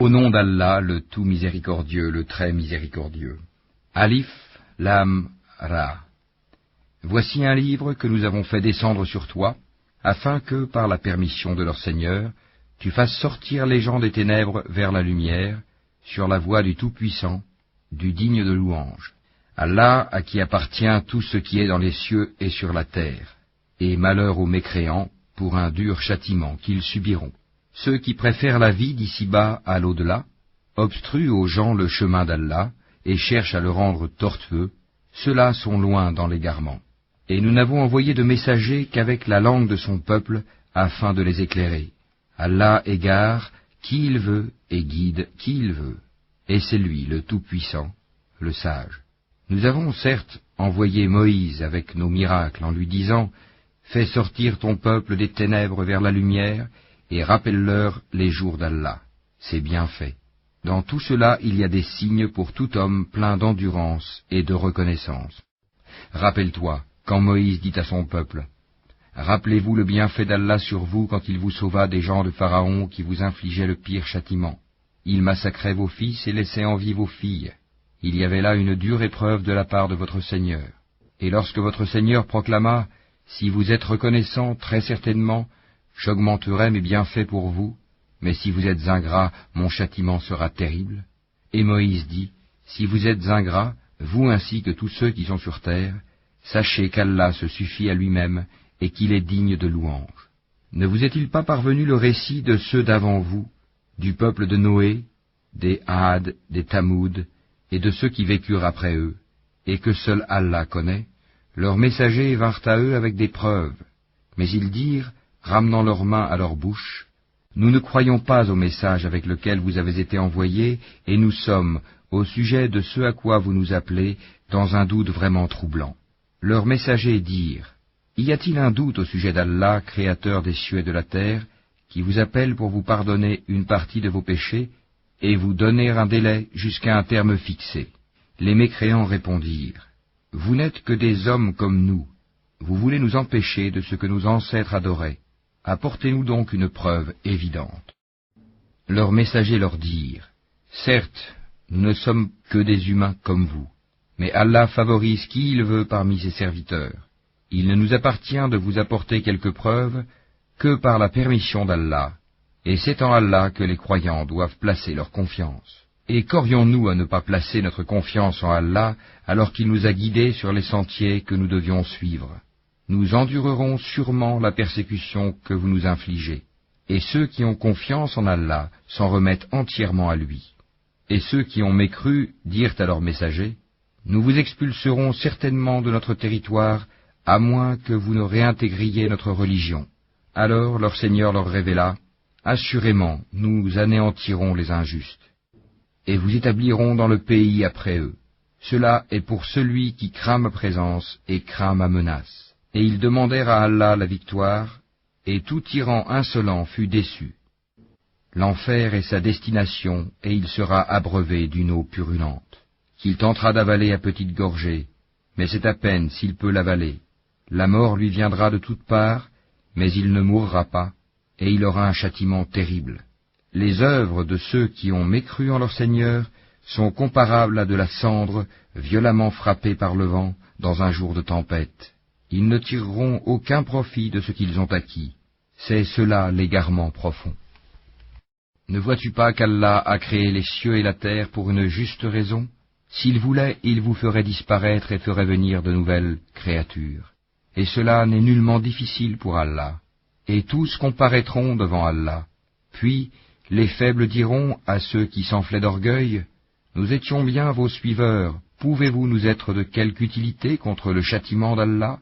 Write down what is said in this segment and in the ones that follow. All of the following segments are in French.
Au nom d'Allah, le tout miséricordieux, le très miséricordieux. Alif, Lam, Ra. Voici un livre que nous avons fait descendre sur toi, afin que, par la permission de leur Seigneur, tu fasses sortir les gens des ténèbres vers la lumière, sur la voie du Tout-Puissant, du digne de louange. Allah, à qui appartient tout ce qui est dans les cieux et sur la terre, et malheur aux mécréants pour un dur châtiment qu'ils subiront. Ceux qui préfèrent la vie d'ici-bas à l'au-delà, obstruent aux gens le chemin d'Allah et cherchent à le rendre tortueux, ceux-là sont loin dans l'égarement. Et nous n'avons envoyé de messagers qu'avec la langue de son peuple, afin de les éclairer. Allah égare qui il veut et guide qui il veut. Et c'est lui, le Tout-Puissant, le Sage. Nous avons certes envoyé Moïse avec nos miracles en lui disant « Fais sortir ton peuple des ténèbres vers la lumière et rappelle-leur les jours d'Allah. » C'est bien fait. Dans tout cela, il y a des signes pour tout homme plein d'endurance et de reconnaissance. Rappelle-toi, quand Moïse dit à son peuple « Rappelez-vous le bienfait d'Allah sur vous quand il vous sauva des gens de Pharaon qui vous infligeaient le pire châtiment. Il massacrait vos fils et laissait en vie vos filles. Il y avait là une dure épreuve de la part de votre Seigneur. Et lorsque votre Seigneur proclama « Si vous êtes reconnaissants, très certainement, j'augmenterai mes bienfaits pour vous, mais si vous êtes ingrats, mon châtiment sera terrible. » Et Moïse dit « Si vous êtes ingrats, vous ainsi que tous ceux qui sont sur terre, sachez qu'Allah se suffit à lui-même et qu'il est digne de louange. Ne vous est-il pas parvenu le récit de ceux d'avant vous, du peuple de Noé, des Had, des Tamoud, et de ceux qui vécurent après eux, et que seul Allah connaît? Leurs messagers vinrent à eux avec des preuves, mais ils dirent, ramenant leurs mains à leur bouche, « Nous ne croyons pas au message avec lequel vous avez été envoyés, et nous sommes, au sujet de ce à quoi vous nous appelez, dans un doute vraiment troublant. » Leurs messagers dirent, « Y a-t-il un doute au sujet d'Allah, créateur des cieux et de la terre, qui vous appelle pour vous pardonner une partie de vos péchés, et vous donner un délai jusqu'à un terme fixé ?» Les mécréants répondirent, « Vous n'êtes que des hommes comme nous. Vous voulez nous empêcher de ce que nos ancêtres adoraient. Apportez-nous donc une preuve évidente. » Leurs messagers leur dirent, « Certes, nous ne sommes que des humains comme vous, mais Allah favorise qui il veut parmi ses serviteurs. Il ne nous appartient de vous apporter quelques preuves que par la permission d'Allah, et c'est en Allah que les croyants doivent placer leur confiance. Et qu'aurions-nous à ne pas placer notre confiance en Allah alors qu'il nous a guidés sur les sentiers que nous devions suivre? Nous endurerons sûrement la persécution que vous nous infligez. Et ceux qui ont confiance en Allah s'en remettent entièrement à lui. Et ceux qui ont mécru dirent à leurs messagers, « Nous vous expulserons certainement de notre territoire, à moins que vous ne réintégriez notre religion. » Alors leur Seigneur leur révéla, « Assurément, nous anéantirons les injustes. Et vous établirons dans le pays après eux. Cela est pour celui qui craint ma présence et craint ma menace. » Et ils demandèrent à Allah la victoire, et tout tyran insolent fut déçu. L'enfer est sa destination, et il sera abreuvé d'une eau purulente, qu'il tentera d'avaler à petites gorgées, mais c'est à peine s'il peut l'avaler. La mort lui viendra de toutes parts, mais il ne mourra pas, et il aura un châtiment terrible. Les œuvres de ceux qui ont mécru en leur Seigneur sont comparables à de la cendre violemment frappée par le vent dans un jour de tempête. Ils ne tireront aucun profit de ce qu'ils ont acquis. C'est cela l'égarement profond. Ne vois-tu pas qu'Allah a créé les cieux et la terre pour une juste raison? S'il voulait, il vous ferait disparaître et ferait venir de nouvelles créatures. Et cela n'est nullement difficile pour Allah. Et tous comparaîtront devant Allah. Puis, les faibles diront à ceux qui s'enflaient d'orgueil, « Nous étions bien vos suiveurs, pouvez-vous nous être de quelque utilité contre le châtiment d'Allah ?»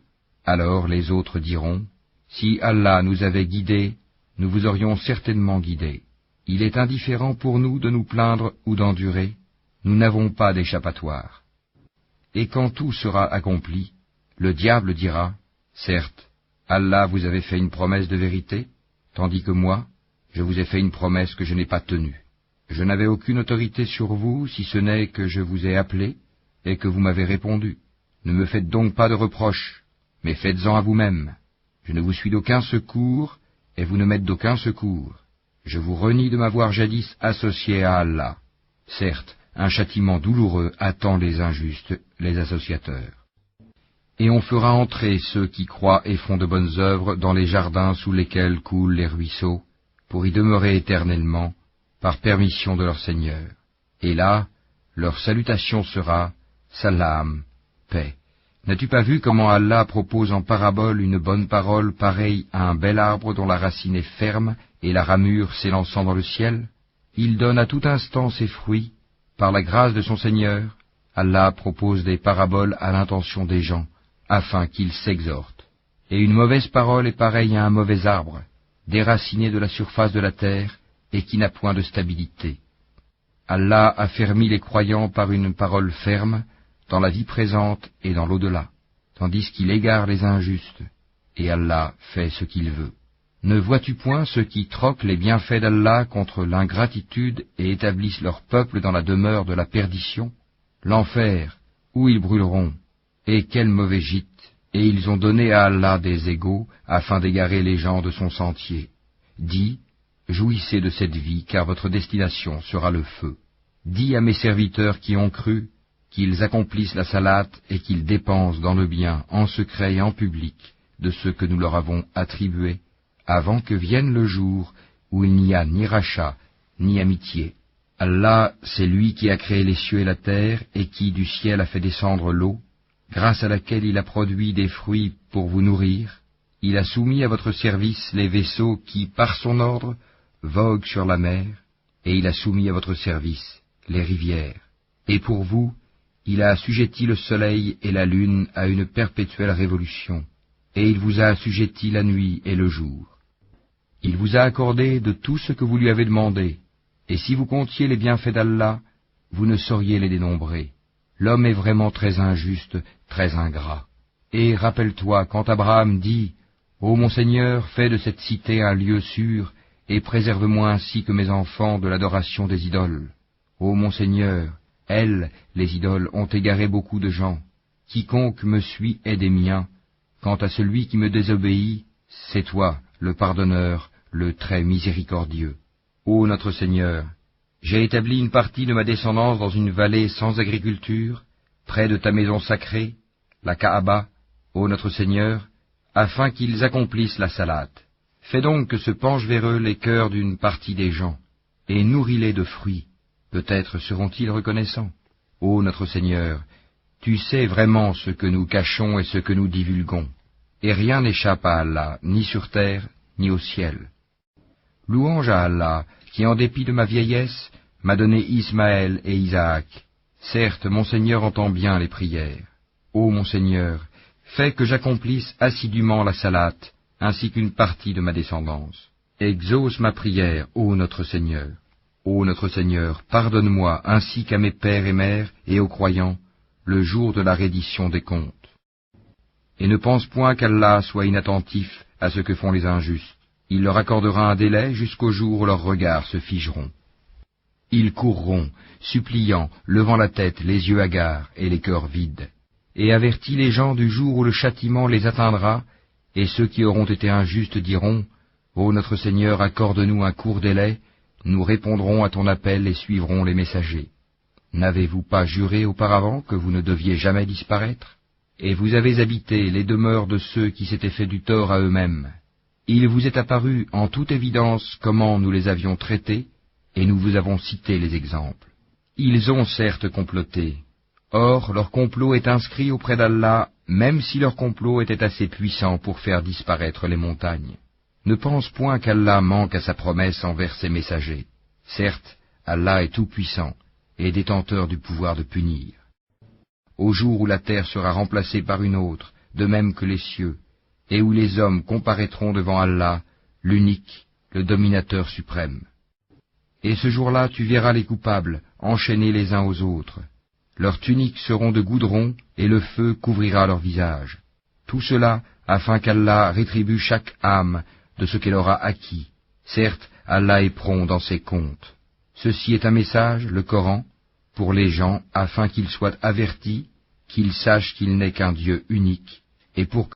Alors les autres diront, « Si Allah nous avait guidés, nous vous aurions certainement guidés. Il est indifférent pour nous de nous plaindre ou d'endurer, nous n'avons pas d'échappatoire. » Et quand tout sera accompli, le diable dira, « Certes, Allah vous avait fait une promesse de vérité, tandis que moi, je vous ai fait une promesse que je n'ai pas tenue. Je n'avais aucune autorité sur vous, si ce n'est que je vous ai appelé, et que vous m'avez répondu. Ne me faites donc pas de reproches, mais faites-en à vous-même. Je ne vous suis d'aucun secours, et vous ne m'êtes d'aucun secours. je vous renie de m'avoir jadis associé à Allah. Certes, un châtiment douloureux attend les injustes, les associateurs. Et on fera entrer ceux qui croient et font de bonnes œuvres dans les jardins sous lesquels coulent les ruisseaux, pour y demeurer éternellement, par permission de leur Seigneur. Et là, leur salutation sera « Salam, paix ». N'as-tu pas vu comment Allah propose en parabole une bonne parole pareille à un bel arbre dont la racine est ferme et la ramure s'élançant dans le ciel? Il donne à tout instant ses fruits. Par la grâce de son Seigneur, Allah propose des paraboles à l'intention des gens, afin qu'ils s'exhortent. Et une mauvaise parole est pareille à un mauvais arbre, déraciné de la surface de la terre et qui n'a point de stabilité. Allah affermit les croyants par une parole ferme, dans la vie présente et dans l'au-delà, tandis qu'il égare les injustes, et Allah fait ce qu'il veut. Ne vois-tu point ceux qui troquent les bienfaits d'Allah contre l'ingratitude et établissent leur peuple dans la demeure de la perdition? L'enfer, où ils brûleront, et quel mauvais gîte, et ils ont donné à Allah des égaux, afin d'égarer les gens de son sentier. Dis, jouissez de cette vie, car votre destination sera le feu. Dis à mes serviteurs qui ont cru, qu'ils accomplissent la salate et qu'ils dépensent dans le bien, en secret et en public, de ce que nous leur avons attribué, avant que vienne le jour où il n'y a ni rachat, ni amitié. Allah, c'est lui qui a créé les cieux et la terre, et qui du ciel a fait descendre l'eau, grâce à laquelle il a produit des fruits pour vous nourrir. Il a soumis à votre service les vaisseaux qui, par son ordre, voguent sur la mer, et il a soumis à votre service les rivières. Et pour vous, il a assujetti le soleil et la lune à une perpétuelle révolution, et il vous a assujetti la nuit et le jour. Il vous a accordé de tout ce que vous lui avez demandé, et si vous comptiez les bienfaits d'Allah, vous ne sauriez les dénombrer. L'homme est vraiment très injuste, très ingrat. Et rappelle-toi quand Abraham dit « Ô mon Seigneur, fais de cette cité un lieu sûr, et préserve-moi ainsi que mes enfants de l'adoration des idoles. Ô mon Seigneur, elles, les idoles, ont égaré beaucoup de gens. Quiconque me suit est des miens. Quant à celui qui me désobéit, c'est toi, le pardonneur, le très miséricordieux. Ô notre Seigneur, j'ai établi une partie de ma descendance dans une vallée sans agriculture, près de ta maison sacrée, la Kaaba, ô notre Seigneur, afin qu'ils accomplissent la salate. Fais donc que se penchent vers eux les cœurs d'une partie des gens, et nourris-les de fruits. Peut-être seront-ils reconnaissants. Ô notre Seigneur, tu sais vraiment ce que nous cachons et ce que nous divulguons, et rien n'échappe à Allah, ni sur terre, ni au ciel. Louange à Allah, qui en dépit de ma vieillesse, m'a donné Ismaël et Isaac. Certes, mon Seigneur entend bien les prières. Ô mon Seigneur, fais que j'accomplisse assidûment la salate, ainsi qu'une partie de ma descendance. Exauce ma prière, ô notre Seigneur. Ô notre Seigneur, pardonne-moi ainsi qu'à mes pères et mères et aux croyants, le jour de la reddition des comptes. Et ne pense point qu'Allah soit inattentif à ce que font les injustes. Il leur accordera un délai jusqu'au jour où leurs regards se figeront. Ils courront, suppliant, levant la tête, les yeux hagards et les cœurs vides. Et avertis les gens du jour où le châtiment les atteindra, et ceux qui auront été injustes diront, Ô notre Seigneur, accorde-nous un court délai, nous répondrons à ton appel et suivrons les messagers. N'avez-vous pas juré auparavant que vous ne deviez jamais disparaître? Et vous avez habité les demeures de ceux qui s'étaient fait du tort à eux-mêmes. Il vous est apparu en toute évidence comment nous les avions traités, et nous vous avons cité les exemples. Ils ont certes comploté. Or, leur complot est inscrit auprès d'Allah, même si leur complot était assez puissant pour faire disparaître les montagnes. Ne pense point qu'Allah manque à sa promesse envers ses messagers. Certes, Allah est tout-puissant et détenteur du pouvoir de punir. Au jour où la terre sera remplacée par une autre, de même que les cieux, et où les hommes comparaîtront devant Allah, l'unique, le dominateur suprême. Et ce jour-là tu verras les coupables, enchaînés les uns aux autres. Leurs tuniques seront de goudron, et le feu couvrira leur visage. Tout cela afin qu'Allah rétribue chaque âme de ce qu'elle aura acquis. Certes, Allah est prompt dans ses comptes. Ceci est un message, le Coran, pour les gens, afin qu'ils soient avertis, qu'ils sachent qu'il n'est qu'un Dieu unique, et pour